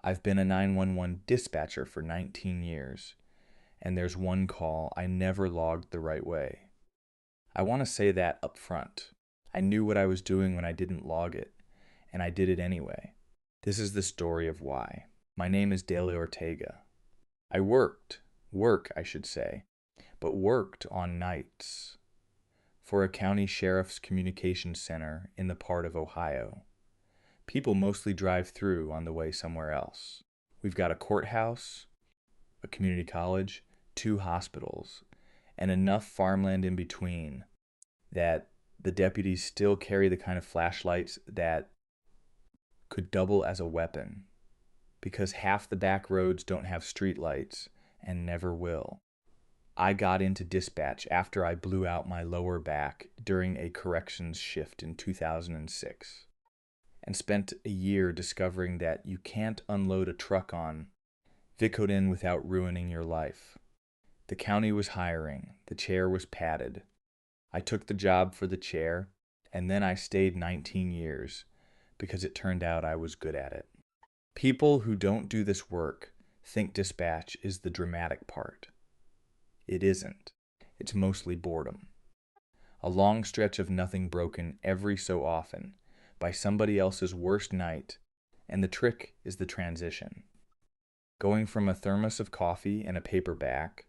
I've been a 911 dispatcher for 19 years, and there's one call I never logged the right way. I want to say that up front. I knew what I was doing when I didn't log it, and I did it anyway. This is the story of why. My name is Dale Ortega. I work I should say, but worked on nights for a county sheriff's communications center in the part of Ohio. People mostly drive through on the way somewhere else. We've got a courthouse, a community college, 2 hospitals, and enough farmland in between that the deputies still carry the kind of flashlights that could double as a weapon, because half the back roads don't have street lights and never will. I got into dispatch after I blew out my lower back during a corrections shift in 2006. And spent a year discovering that you can't unload a truck on Vicodin without ruining your life. The county was hiring. The chair was padded. I took the job for the chair, and then I stayed 19 years because it turned out I was good at it. People who don't do this work think dispatch is the dramatic part. It isn't. It's mostly boredom. A long stretch of nothing broken every so often by somebody else's worst night, and the trick is the transition. Going from a thermos of coffee and a paperback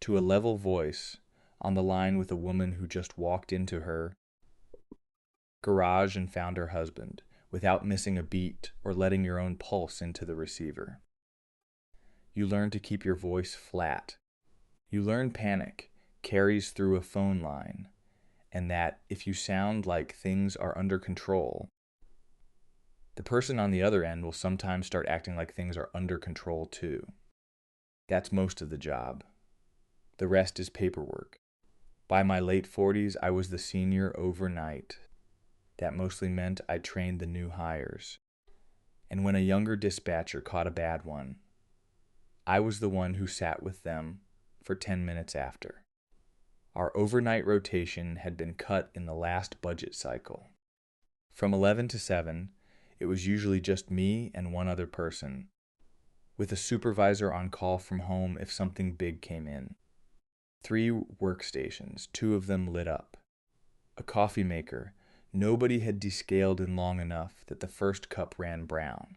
to a level voice on the line with a woman who just walked into her garage and found her husband without missing a beat or letting your own pulse into the receiver. You learn to keep your voice flat. You learn panic carries through a phone line, and that if you sound like things are under control, the person on the other end will sometimes start acting like things are under control too. That's most of the job. The rest is paperwork. By my late 40s, I was the senior overnight. That mostly meant I trained the new hires. And when a younger dispatcher caught a bad one, I was the one who sat with them for 10 minutes after. Our overnight rotation had been cut in the last budget cycle. From 11 to 7, it was usually just me and one other person, with a supervisor on call from home if something big came in. 3 workstations, 2 of them lit up. A coffee maker. Nobody had descaled in long enough that the first cup ran brown.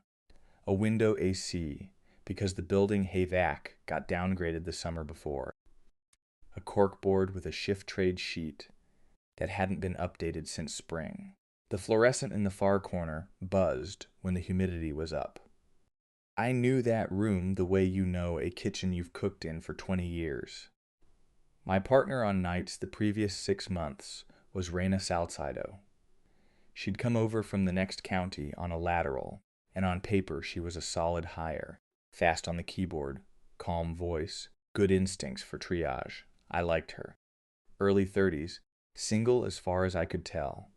A window AC, because the building HVAC got downgraded the summer before. A corkboard with a shift trade sheet that hadn't been updated since spring. The fluorescent in the far corner buzzed when the humidity was up. I knew that room the way you know a kitchen you've cooked in for 20 years. My partner on nights the previous 6 months was Raina Salcido. She'd come over from the next county on a lateral, and on paper she was a solid hire. Fast on the keyboard, calm voice, good instincts for triage. I liked her. Early 30s, single as far as I could tell,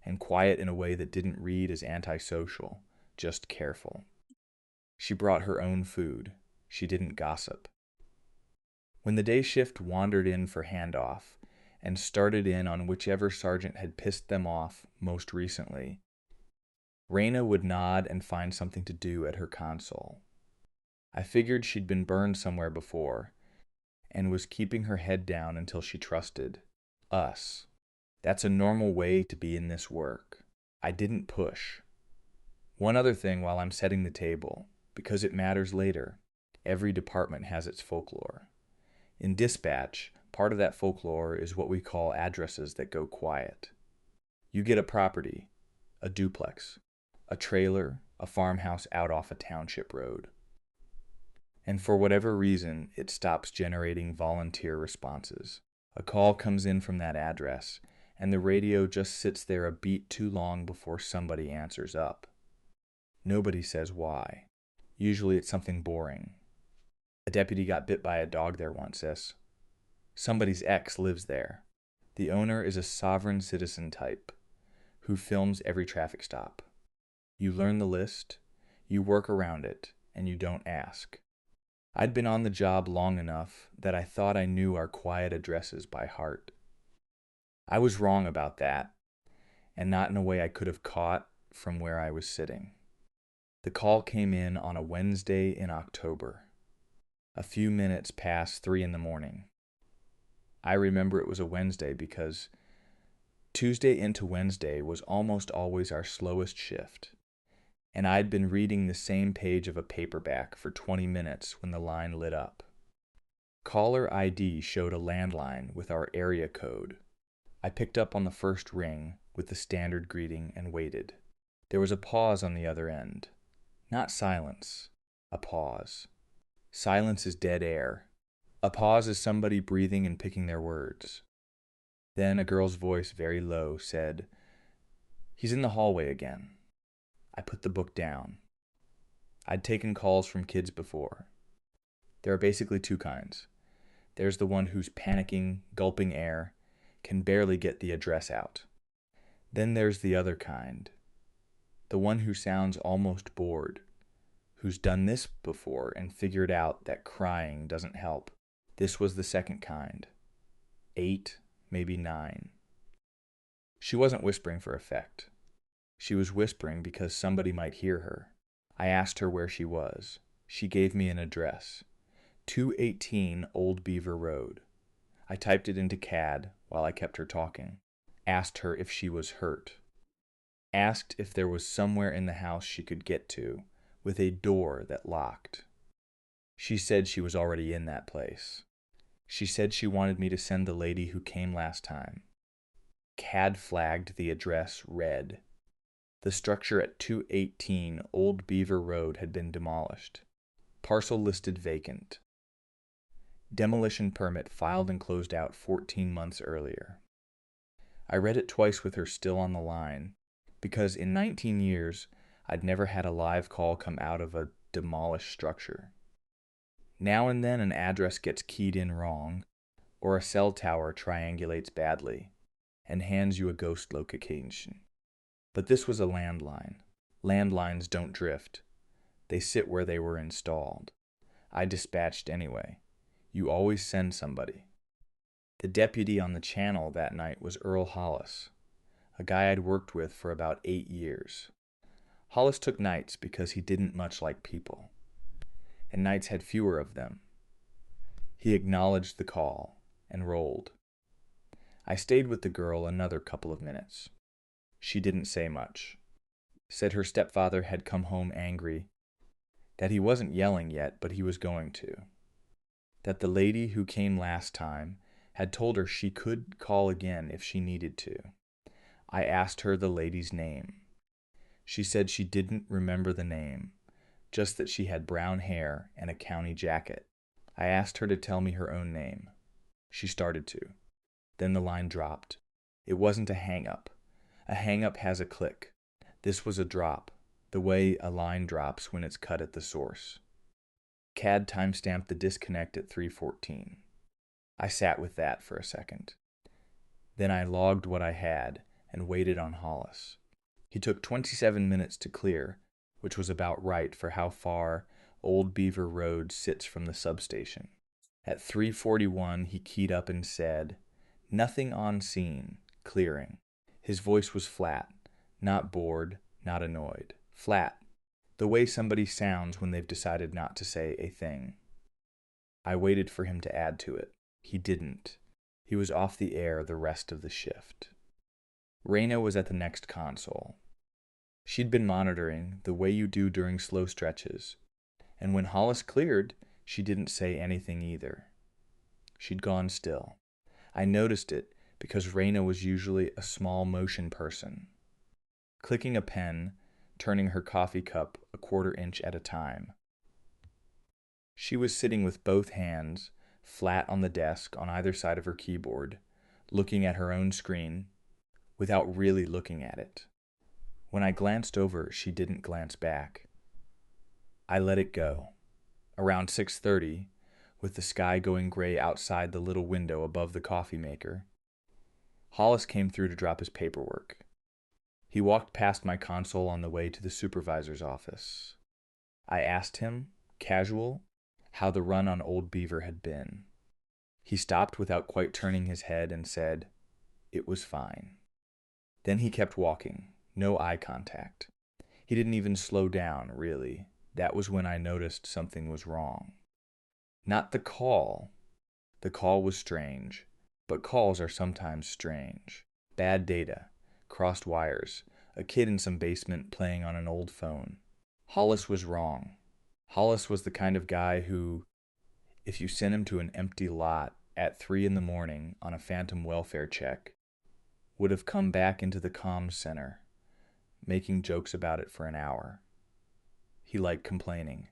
and quiet in a way that didn't read as antisocial, just careful. She brought her own food. She didn't gossip. When the day shift wandered in for handoff and started in on whichever sergeant had pissed them off most recently, Raina would nod and find something to do at her console. I figured she'd been burned somewhere before, and was keeping her head down until she trusted us. That's a normal way to be in this work. I didn't push. One other thing while I'm setting the table, because it matters later. Every department has its folklore. In dispatch, part of that folklore is what we call addresses that go quiet. You get a property, a duplex, a trailer, a farmhouse out off a township road. And for whatever reason, it stops generating volunteer responses. A call comes in from that address, and the radio just sits there a beat too long before somebody answers up. Nobody says why. Usually it's something boring. A deputy got bit by a dog there once, sis. Somebody's ex lives there. The owner is a sovereign citizen type who films every traffic stop. You learn the list, you work around it, and you don't ask. I'd been on the job long enough that I thought I knew our quiet addresses by heart. I was wrong about that, and not in a way I could have caught from where I was sitting. The call came in on a Wednesday in October, a few minutes past 3 in the morning. I remember it was a Wednesday because Tuesday into Wednesday was almost always our slowest shift, and I'd been reading the same page of a paperback for 20 minutes when the line lit up. Caller ID showed a landline with our area code. I picked up on the first ring with the standard greeting and waited. There was a pause on the other end. Not silence, a pause. Silence is dead air. A pause is somebody breathing and picking their words. Then a girl's voice, very low, said, "He's in the hallway again." I put the book down. I'd taken calls from kids before. There are basically two kinds. There's the one who's panicking, gulping air, can barely get the address out. Then there's the other kind. The one who sounds almost bored, who's done this before and figured out that crying doesn't help. This was the second kind. 8, maybe 9. She wasn't whispering for effect. She was whispering because somebody might hear her. I asked her where she was. She gave me an address. 218 Old Beaver Road. I typed it into CAD while I kept her talking. Asked her if she was hurt. Asked if there was somewhere in the house she could get to, with a door that locked. She said she was already in that place. She said she wanted me to send the lady who came last time. CAD flagged the address red. The structure at 218 Old Beaver Road had been demolished. Parcel listed vacant. Demolition permit filed and closed out 14 months earlier. I read it twice with her still on the line, because in 19 years, I'd never had a live call come out of a demolished structure. Now and then an address gets keyed in wrong, or a cell tower triangulates badly, and hands you a ghost location. But this was a landline. Landlines don't drift. They sit where they were installed. I dispatched anyway. You always send somebody. The deputy on the channel that night was Earl Hollis, a guy I'd worked with for about 8 years. Hollis took nights because he didn't much like people, and nights had fewer of them. He acknowledged the call and rolled. I stayed with the girl another couple of minutes. She didn't say much. Said her stepfather had come home angry, that he wasn't yelling yet, but he was going to. That the lady who came last time had told her she could call again if she needed to. I asked her the lady's name. She said she didn't remember the name, just that she had brown hair and a county jacket. I asked her to tell me her own name. She started to. Then the line dropped. It wasn't a hang-up. A hang-up has a click. This was a drop, the way a line drops when it's cut at the source. CAD timestamped the disconnect at 3:14. I sat with that for a second. Then I logged what I had and waited on Hollis. He took 27 minutes to clear, which was about right for how far Old Beaver Road sits from the substation. At 3:41, he keyed up and said, "Nothing on scene, clearing." His voice was flat, not bored, not annoyed. Flat, the way somebody sounds when they've decided not to say a thing. I waited for him to add to it. He didn't. He was off the air the rest of the shift. Raina was at the next console. She'd been monitoring, the way you do during slow stretches, and when Hollis cleared, she didn't say anything either. She'd gone still. I noticed it because Raina was usually a small motion person, clicking a pen, turning her coffee cup a 1/4 inch at a time. She was sitting with both hands flat on the desk on either side of her keyboard, looking at her own screen, without really looking at it. When I glanced over, she didn't glance back. I let it go. Around 6:30, with the sky going gray outside the little window above the coffee maker, Hollis came through to drop his paperwork. He walked past my console on the way to the supervisor's office. I asked him, casual, how the run on Old Beaver had been. He stopped without quite turning his head and said, "It was fine." Then he kept walking, no eye contact. He didn't even slow down, really. That was when I noticed something was wrong. Not the call. The call was strange, but calls are sometimes strange. Bad data, crossed wires, a kid in some basement playing on an old phone. Hollis was wrong. Hollis was the kind of guy who, if you sent him to an empty lot at 3 in the morning on a phantom welfare check, would have come back into the comms center, making jokes about it for an hour. He liked complaining.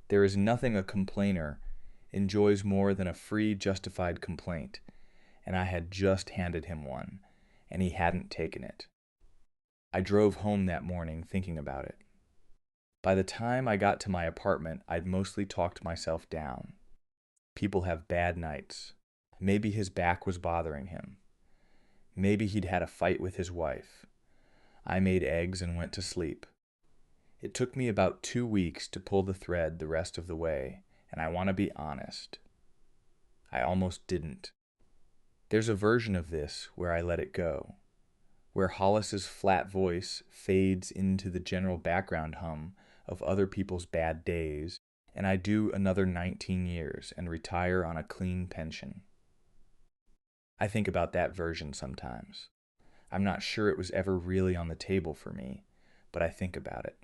There is nothing a complainer enjoys more than a free, justified complaint, and I had just handed him one, and he hadn't taken it. I drove home that morning thinking about it. By the time I got to my apartment, I'd mostly talked myself down. People have bad nights. Maybe his back was bothering him. Maybe he'd had a fight with his wife. I made eggs and went to sleep. It took me about 2 weeks to pull the thread the rest of the way, and I want to be honest. I almost didn't. There's a version of this where I let it go, where Hollis's flat voice fades into the general background hum of other people's bad days, and I do another 19 years and retire on a clean pension. I think about that version sometimes. I'm not sure it was ever really on the table for me, but I think about it.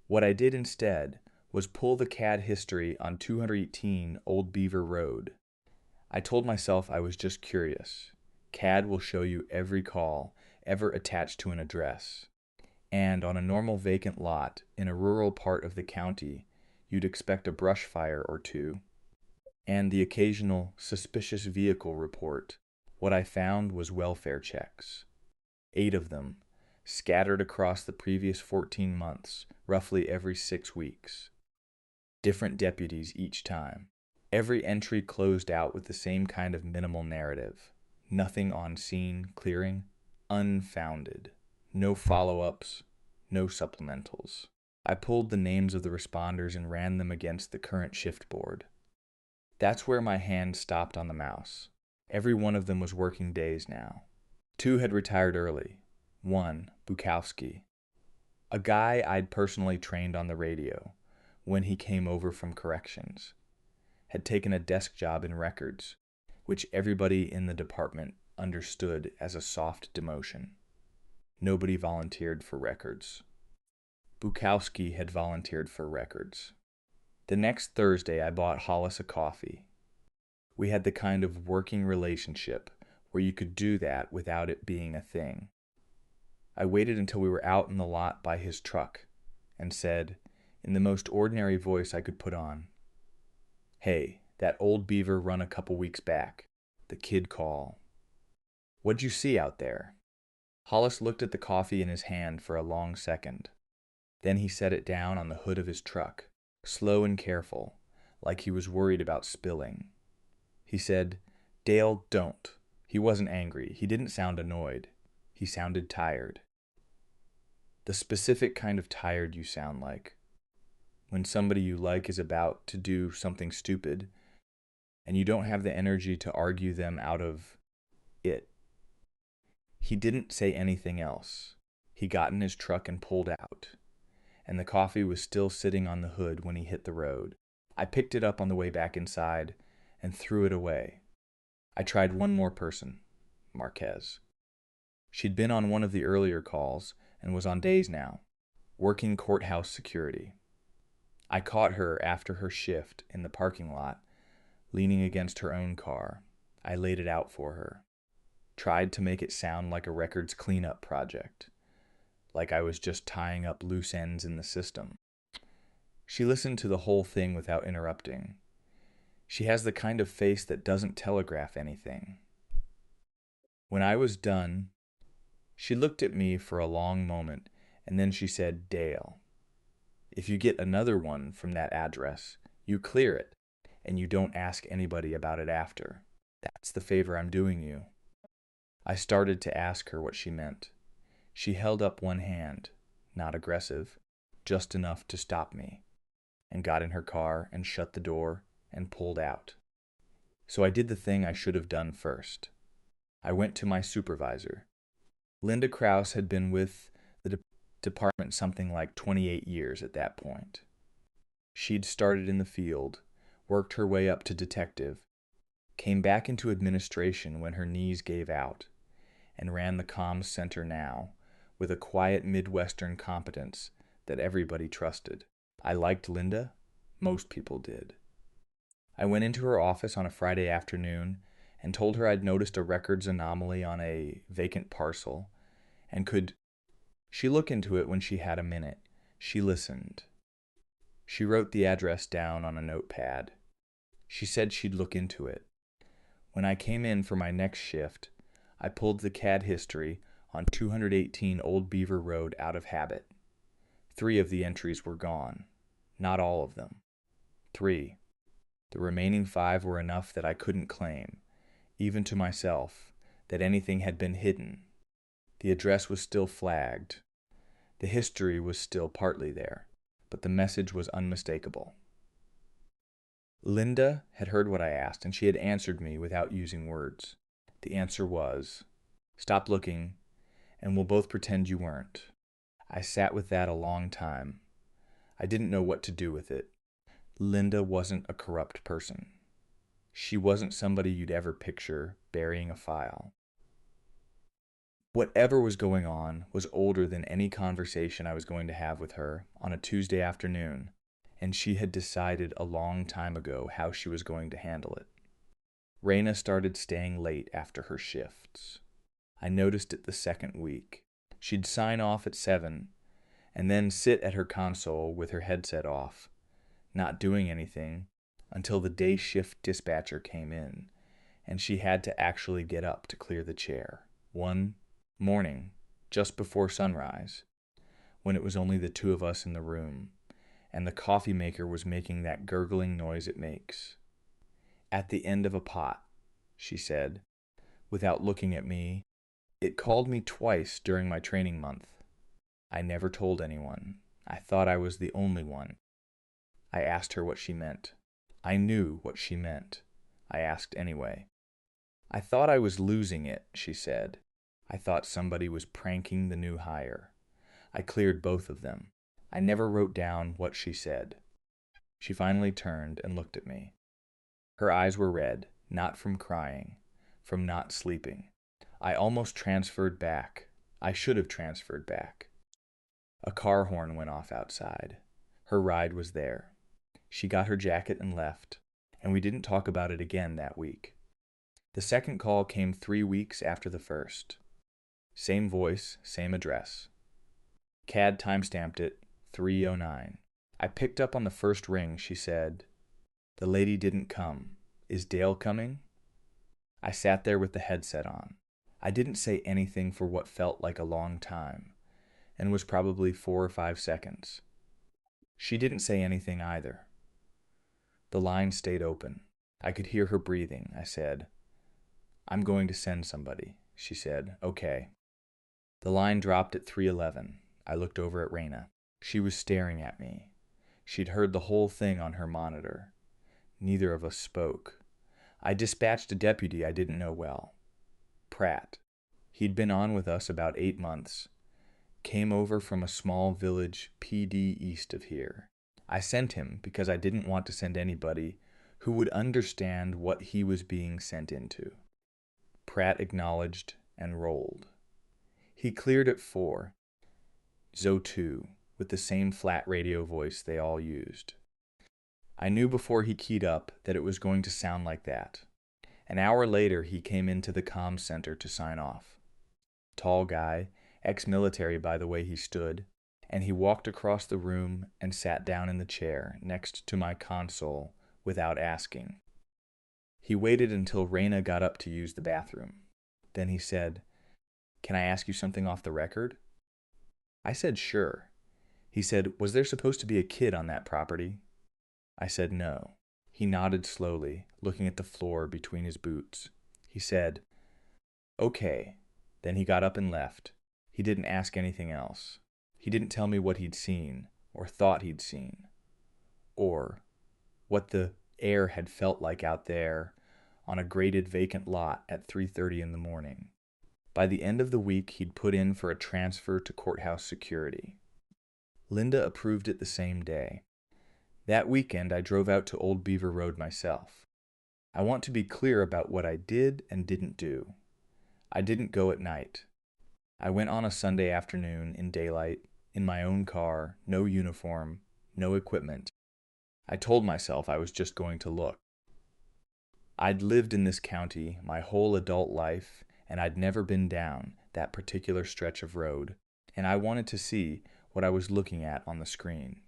What I did instead was pull the CAD history on 218 Old Beaver Road. I told myself I was just curious. CAD will show you every call ever attached to an address. And on a normal vacant lot in a rural part of the county, you'd expect a brush fire or two, and the occasional suspicious vehicle report. What I found was welfare checks. 8 of them, scattered across the previous 14 months, roughly every 6 weeks. Different deputies each time. Every entry closed out with the same kind of minimal narrative. Nothing on scene clearing, unfounded. No follow-ups, no supplementals. I pulled the names of the responders and ran them against the current shift board. That's where my hand stopped on the mouse. Every one of them was working days now. 2 had retired early. 1, Bukowski, a guy I'd personally trained on the radio when he came over from corrections, had taken a desk job in records, which everybody in the department understood as a soft demotion. Nobody volunteered for records. Bukowski had volunteered for records. The next Thursday, I bought Hollis a coffee. We had the kind of working relationship where you could do that without it being a thing. I waited until we were out in the lot by his truck and said, in the most ordinary voice I could put on, "Hey, that old beaver run a couple weeks back. The kid call. What'd you see out there?" Hollis looked at the coffee in his hand for a long second. Then he set it down on the hood of his truck, slow and careful, like he was worried about spilling. He said, "Dale, don't." He wasn't angry. He didn't sound annoyed. He sounded tired. The specific kind of tired you sound like. When somebody you like is about to do something stupid, and you don't have the energy to argue them out of it. He didn't say anything else. He got in his truck and pulled out, and the coffee was still sitting on the hood when he hit the road. I picked it up on the way back inside and threw it away. I tried one more person, Marquez. She'd been on one of the earlier calls and was on days now, working courthouse security. I caught her after her shift in the parking lot, leaning against her own car. I laid it out for her. Tried to make it sound like a records cleanup project, like I was just tying up loose ends in the system. She listened to the whole thing without interrupting. She has the kind of face that doesn't telegraph anything. When I was done, she looked at me for a long moment, and then she said, "Dale, if you get another one from that address, you clear it, and you don't ask anybody about it after. That's the favor I'm doing you." I started to ask her what she meant. She held up one hand, not aggressive, just enough to stop me, and got in her car and shut the door and pulled out. So I did the thing I should have done first. I went to my supervisor. Linda Krause had been with the department something like 28 years at that point. She'd started in the field, worked her way up to detective, came back into administration when her knees gave out, and ran the comms center now with a quiet Midwestern competence that everybody trusted. I liked Linda. Most people did. I went into her office on a Friday afternoon and told her I'd noticed a records anomaly on a vacant parcel and could she look into it when she had a minute. She listened. She wrote the address down on a notepad. She said she'd look into it. When I came in for my next shift, I pulled the CAD history on 218 Old Beaver Road out of habit. 3 of the entries were gone. Not all of them. 3. The remaining 5 were enough that I couldn't claim, even to myself, that anything had been hidden. The address was still flagged. The history was still partly there, but the message was unmistakable. Linda had heard what I asked, and she had answered me without using words. The answer was, "Stop looking, and we'll both pretend you weren't." I sat with that a long time. I didn't know what to do with it. Linda wasn't a corrupt person. She wasn't somebody you'd ever picture burying a file. Whatever was going on was older than any conversation I was going to have with her on a Tuesday afternoon, and she had decided a long time ago how she was going to handle it. Raina started staying late after her shifts. I noticed it the second week. She'd sign off at 7 and then sit at her console with her headset off, not doing anything until the day shift dispatcher came in, and she had to actually get up to clear the chair. One morning, just before sunrise, when it was only the 2 of us in the room, and the coffee maker was making that gurgling noise it makes. "At the end of a pot," she said, without looking at me. "It called me twice during my training month. I never told anyone. I thought I was the only one." I asked her what she meant. I knew what she meant. I asked anyway. "I thought I was losing it," she said. "I thought somebody was pranking the new hire." I cleared both of them. I never wrote down what she said. She finally turned and looked at me. Her eyes were red, not from crying, from not sleeping. I almost transferred back. I should have transferred back. A car horn went off outside. Her ride was there. She got her jacket and left, and we didn't talk about it again that week. The second call came 3 weeks after the first. Same voice, same address. CAD timestamped it 3:09. I picked up on the first ring. She said, "The lady didn't come. Is Dale coming?" I sat there with the headset on. I didn't say anything for what felt like a long time, and was probably 4 or 5 seconds. She didn't say anything either. The line stayed open. I could hear her breathing. I said, "I'm going to send somebody." She said, "Okay." The line dropped at 3:11. I looked over at Raina. She was staring at me. She'd heard the whole thing on her monitor. Neither of us spoke. I dispatched a deputy I didn't know well. Pratt. He'd been on with us about 8 months. Came over from a small village PD east of here. I sent him because I didn't want to send anybody who would understand what he was being sent into. Pratt acknowledged and rolled. He cleared at 4. ZO2, with the same flat radio voice they all used. I knew before he keyed up that it was going to sound like that. An hour later, he came into the comm center to sign off. Tall guy, ex-military by the way he stood, and he walked across the room and sat down in the chair next to my console without asking. He waited until Raina got up to use the bathroom. Then he said, "Can I ask you something off the record?" I said sure. He said, "Was there supposed to be a kid on that property?" I said no. He nodded slowly, looking at the floor between his boots. He said, "Okay." Then he got up and left. He didn't ask anything else. He didn't tell me what he'd seen, or thought he'd seen, or what the air had felt like out there on a graded vacant lot at 3:30 in the morning. By the end of the week, he'd put in for a transfer to courthouse security. Linda approved it the same day. That weekend, I drove out to Old Beaver Road myself. I want to be clear about what I did and didn't do. I didn't go at night. I went on a Sunday afternoon in daylight, in my own car, no uniform, no equipment. I told myself I was just going to look. I'd lived in this county my whole adult life, and I'd never been down that particular stretch of road, and I wanted to see what I was looking at on the screen.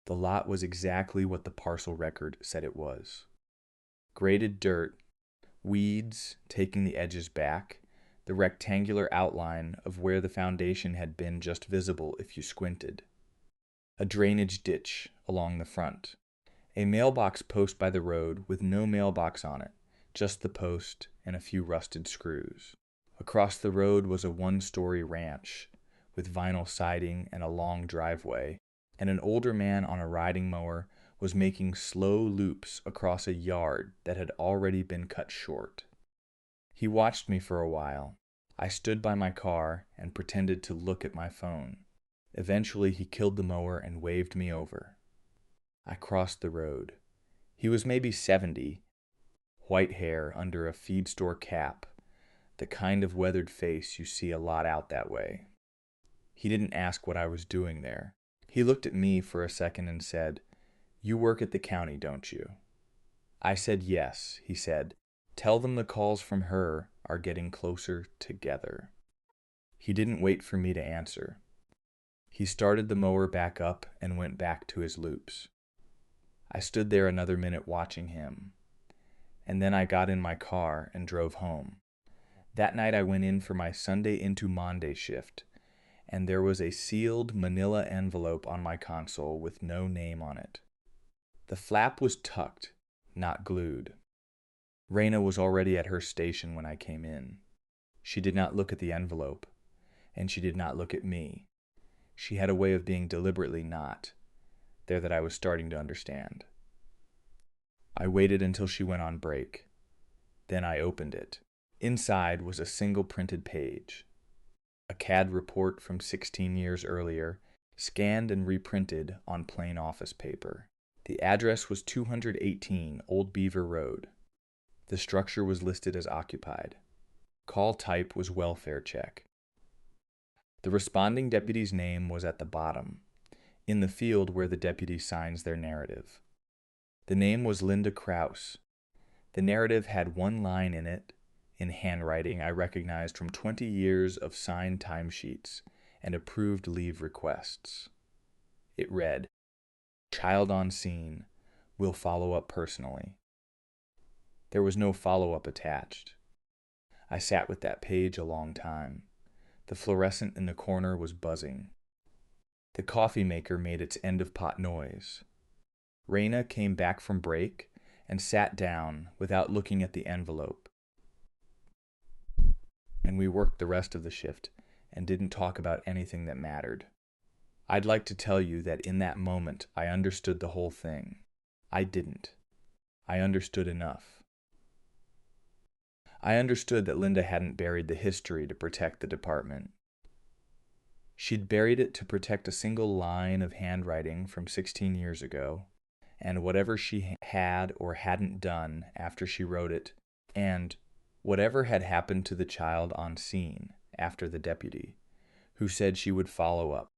The lot was exactly what the parcel record said it was. Graded dirt, weeds taking the edges back, the rectangular outline of where the foundation had been just visible if you squinted. A drainage ditch along the front. A mailbox post by the road with no mailbox on it, just the post and a few rusted screws. Across the road was a one-story ranch with vinyl siding and a long driveway, and an older man on a riding mower was making slow loops across a yard that had already been cut short. He watched me for a while. I stood by my car and pretended to look at my phone. Eventually, he killed the mower and waved me over. I crossed the road. He was maybe 70, white hair under a feed store cap, the kind of weathered face you see a lot out that way. He didn't ask what I was doing there. He looked at me for a second and said, "You work at the county, don't you?" I said yes. He said, "Tell them the calls from her are getting closer together." He didn't wait for me to answer. He started the mower back up and went back to his loops. I stood there another minute watching him, and then I got in my car and drove home. That night I went in for my Sunday into Monday shift, and there was a sealed manila envelope on my console with no name on it. The flap was tucked, not glued. Raina was already at her station when I came in. She did not look at the envelope, and she did not look at me. She had a way of being deliberately not there that I was starting to understand. I waited until she went on break. Then I opened it. Inside was a single printed page. A CAD report from 16 years earlier, scanned and reprinted on plain office paper. The address was 218 Old Beaver Road. The structure was listed as occupied. Call type was welfare check. The responding deputy's name was at the bottom, in the field where the deputy signs their narrative. The name was Linda Krause. The narrative had one line in it, in handwriting I recognized from 20 years of signed timesheets and approved leave requests. It read, "Child on scene. Will follow up personally." There was no follow-up attached. I sat with that page a long time. The fluorescent in the corner was buzzing. The coffee maker made its end-of-pot noise. Raina came back from break and sat down without looking at the envelope. And we worked the rest of the shift and didn't talk about anything that mattered. I'd like to tell you that in that moment I understood the whole thing. I didn't. I understood enough. I understood that Linda hadn't buried the history to protect the department. She'd buried it to protect a single line of handwriting from 16 years ago, and whatever she had or hadn't done after she wrote it, and whatever had happened to the child on scene after the deputy, who said she would follow up,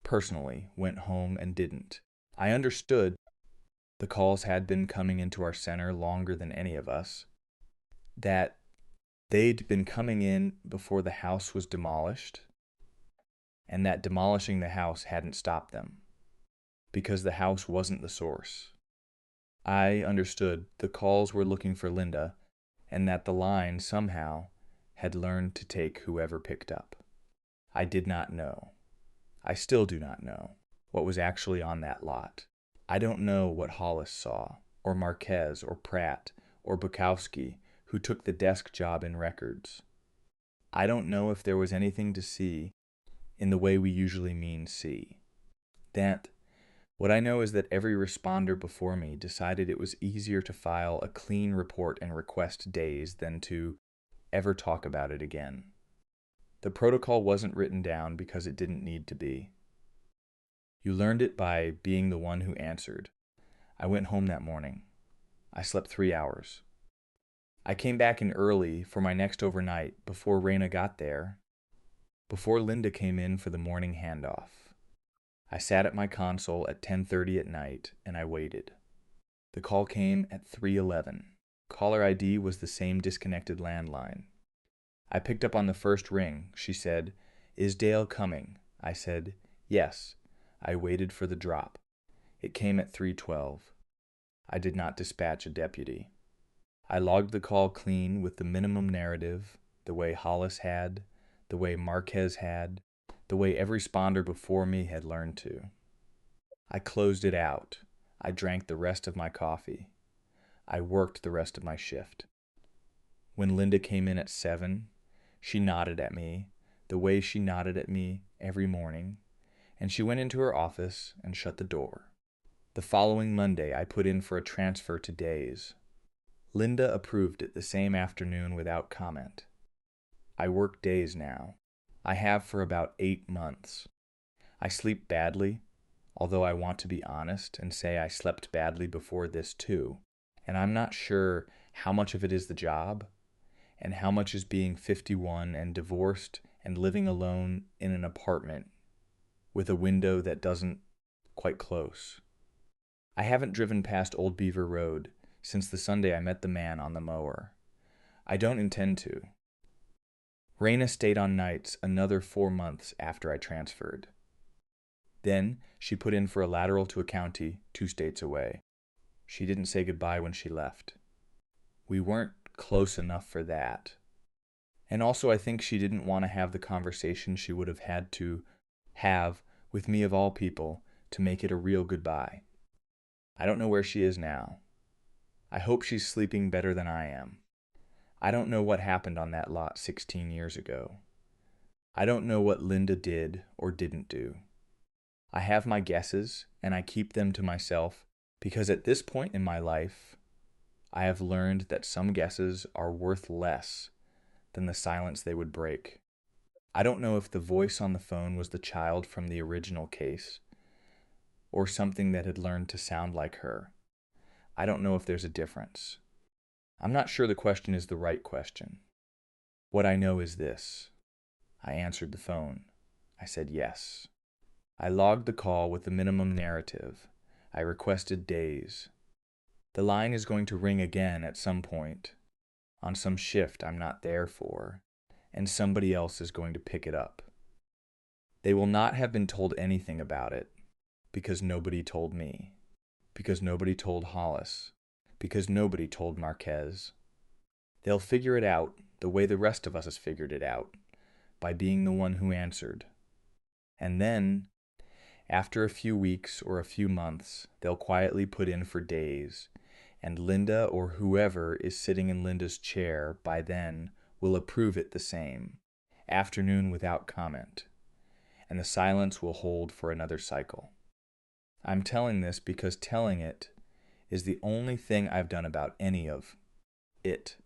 personally went home and didn't. I understood the calls had been coming into our center longer than any of us, that they'd been coming in before the house was demolished, and that demolishing the house hadn't stopped them, because the house wasn't the source. I understood the calls were looking for Linda, and that the line somehow had learned to take whoever picked up. I did not know. I still do not know what was actually on that lot. I don't know what Hollis saw, or Marquez, or Pratt, or Bukowski, who took the desk job in records. I don't know if there was anything to see in the way we usually mean see. What I know is that every responder before me decided it was easier to file a clean report and request days than to ever talk about it again. The protocol wasn't written down because it didn't need to be. You learned it by being the one who answered. I went home that morning. I slept 3 hours. I came back in early for my next overnight before Raina got there, before Linda came in for the morning handoff. I sat at my console at 10:30 at night and I waited. The call came at 3:11. Caller ID was the same disconnected landline. I picked up on the first ring. She said, "Is Dale coming?" I said, "Yes." I waited for the drop. It came at 3:12. I did not dispatch a deputy. I logged the call clean with the minimum narrative, the way Hollis had, the way Marquez had, the way every responder before me had learned to. I closed it out. I drank the rest of my coffee. I worked the rest of my shift. When Linda came in at 7, she nodded at me, the way she nodded at me every morning, and she went into her office and shut the door. The following Monday, I put in for a transfer to days. Linda approved it the same afternoon without comment. I work days now. I have for about 8 months. I sleep badly, although I want to be honest and say I slept badly before this too. And I'm not sure how much of it is the job and how much is being 51 and divorced and living alone in an apartment with a window that doesn't quite close. I haven't driven past Old Beaver Road since the Sunday I met the man on the mower. I don't intend to. Raina stayed on nights another 4 months after I transferred. Then she put in for a lateral to a county 2 states away. She didn't say goodbye when she left. We weren't close enough for that. And also I think she didn't want to have the conversation she would have had to have with me of all people to make it a real goodbye. I don't know where she is now. I hope she's sleeping better than I am. I don't know what happened on that lot 16 years ago. I don't know what Linda did or didn't do. I have my guesses, and I keep them to myself because at this point in my life, I have learned that some guesses are worth less than the silence they would break. I don't know if the voice on the phone was the child from the original case or something that had learned to sound like her. I don't know if there's a difference. I'm not sure the question is the right question. What I know is this. I answered the phone. I said yes. I logged the call with the minimum narrative. I requested days. The line is going to ring again at some point, on some shift I'm not there for, and somebody else is going to pick it up. They will not have been told anything about it, because nobody told me, because nobody told Hollis, because nobody told Marquez. They'll figure it out the way the rest of us has figured it out, by being the one who answered. And then, after a few weeks or a few months, they'll quietly put in for days, and Linda or whoever is sitting in Linda's chair by then will approve it the same, afternoon without comment, and the silence will hold for another cycle. I'm telling this because telling it is the only thing I've done about any of it.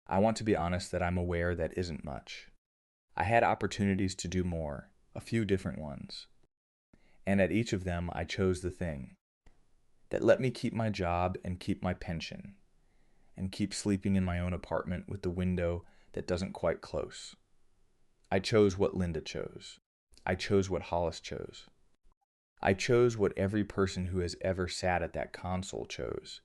I want to be honest that I'm aware that isn't much. I had opportunities to do more, a few different ones, and at each of them I chose the thing that let me keep my job and keep my pension, and keep sleeping in my own apartment with the window that doesn't quite close. I chose what Linda chose. I chose what Hollis chose. I chose what every person who has ever sat at that console chose,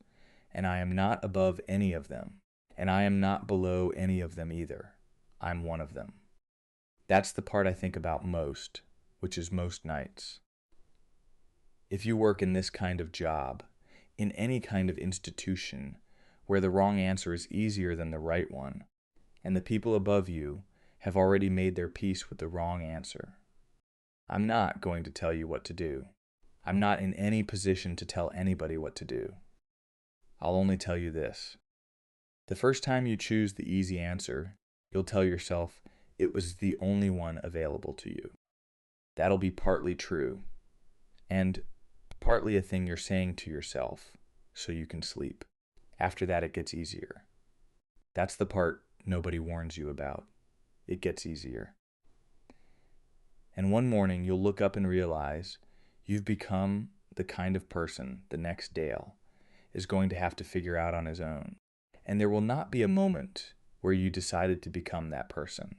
and I am not above any of them, and I am not below any of them either. I'm one of them. That's the part I think about most, which is most nights. If you work in this kind of job, in any kind of institution, where the wrong answer is easier than the right one, and the people above you have already made their peace with the wrong answer, I'm not going to tell you what to do. I'm not in any position to tell anybody what to do. I'll only tell you this. The first time you choose the easy answer, you'll tell yourself it was the only one available to you. That'll be partly true, and partly a thing you're saying to yourself so you can sleep. After that, it gets easier. That's the part nobody warns you about. It gets easier. And one morning you'll look up and realize you've become the kind of person the next Dale is going to have to figure out on his own. And there will not be a moment where you decided to become that person.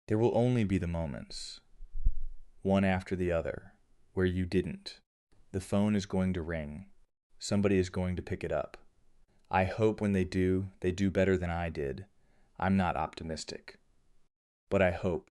There will only be the moments, one after the other, where you didn't. The phone is going to ring. Somebody is going to pick it up. I hope when they do better than I did. I'm not optimistic. But I hope.